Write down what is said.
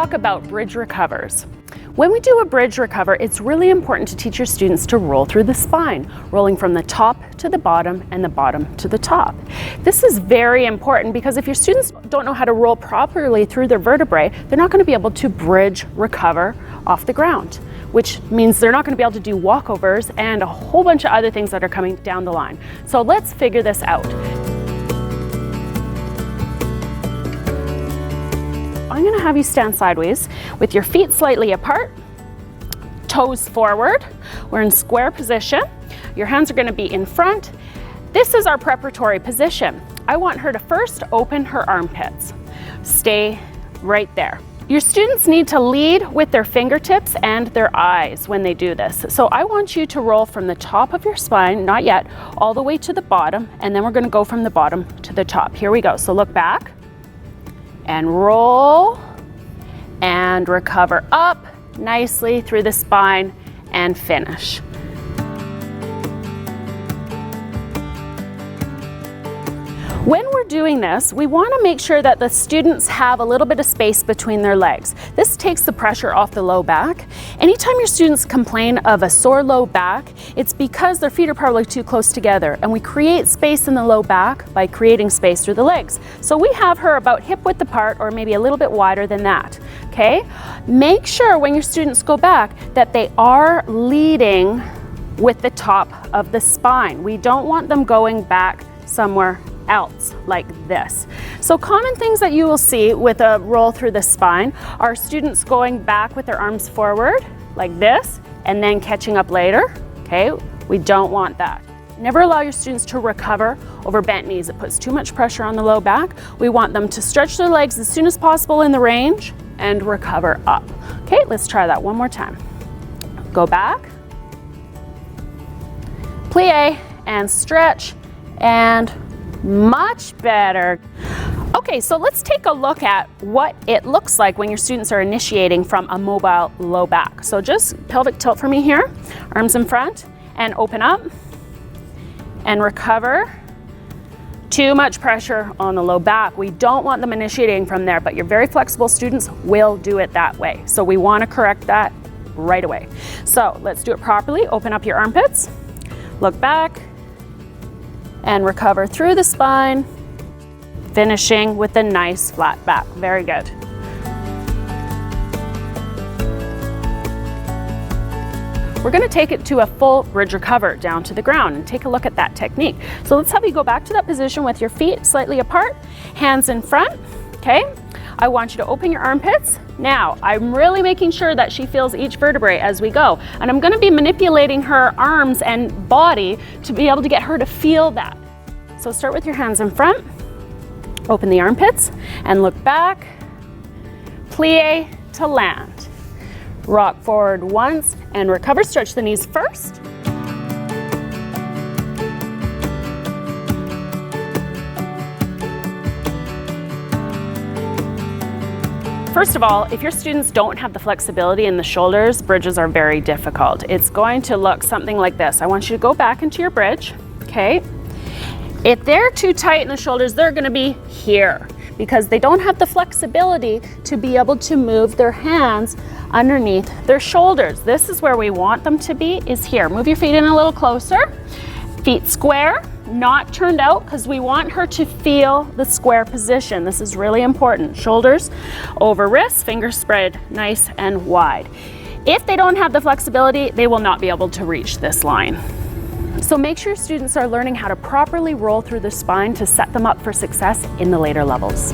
talk about bridge recovers. When we do a bridge recover, it's really important to teach your students to roll through the spine, rolling from the top to the bottom and the bottom to the top. This is very important because if your students don't know how to roll properly through their vertebrae, they're not going to be able to bridge recover off the ground, which means they're not going to be able to do walkovers and a whole bunch of other things that are coming down the line. So let's figure this out. I'm going to have you stand sideways with your feet slightly apart, toes forward. We're in square position. Your hands are going to be in front. This is our preparatory position. I want her to first open her armpits. Stay right there. Your students need to lead with their fingertips and their eyes when they do this. So I want you to roll from the top of your spine, not yet, all the way to the bottom, and then we're going to go from the bottom to the top. Here we go. So look back. And roll and recover up nicely through the spine and finish. When we're doing this, we want to make sure that the students have a little bit of space between their legs. This takes the pressure off the low back. Anytime your students complain of a sore low back, it's because their feet are probably too close together, and we create space in the low back by creating space through the legs. So we have her about hip width apart or maybe a little bit wider than that, okay? Make sure when your students go back that they are leading with the top of the spine. We don't want them going back somewhere else like this. So common things that you will see with a roll through the spine are students going back with their arms forward like this and then catching up later. Okay, we don't want that. Never allow your students to recover over bent knees. It puts too much pressure on the low back. We want them to stretch their legs as soon as possible in the range and recover up. Okay, let's try that one more time. Go back, plie and stretch, and much better. Okay, so let's take a look at what it looks like when your students are initiating from a mobile low back. So just pelvic tilt for me here, arms in front, and open up and recover. Too much pressure on the low back. We don't want them initiating from there, but your very flexible students will do it that way. So we want to correct that right away. So let's do it properly. Open up your armpits, look back, and recover through the spine, finishing with a nice flat back. Very good. We're going to take it to a full bridge recover down to the ground and take a look at that technique. So let's have you go back to that position with your feet slightly apart, hands in front, okay? I want you to open your armpits. Now, I'm really making sure that she feels each vertebrae as we go. And I'm going to be manipulating her arms and body to be able to get her to feel that. So start with your hands in front, open the armpits, and look back, plie to land. Rock forward once and recover. Stretch the knees first. First of all, if your students don't have the flexibility in the shoulders, bridges are very difficult. It's going to look something like this. I want you to go back into your bridge, okay? If they're too tight in the shoulders, they're gonna be here because they don't have the flexibility to be able to move their hands underneath their shoulders. This is where we want them to be, is here. Move your feet in a little closer. Feet square, not turned out, because we want her to feel the square position. This is really important. Shoulders over wrists, fingers spread nice and wide. If they don't have the flexibility, they will not be able to reach this line. So make sure students are learning how to properly roll through the spine to set them up for success in the later levels.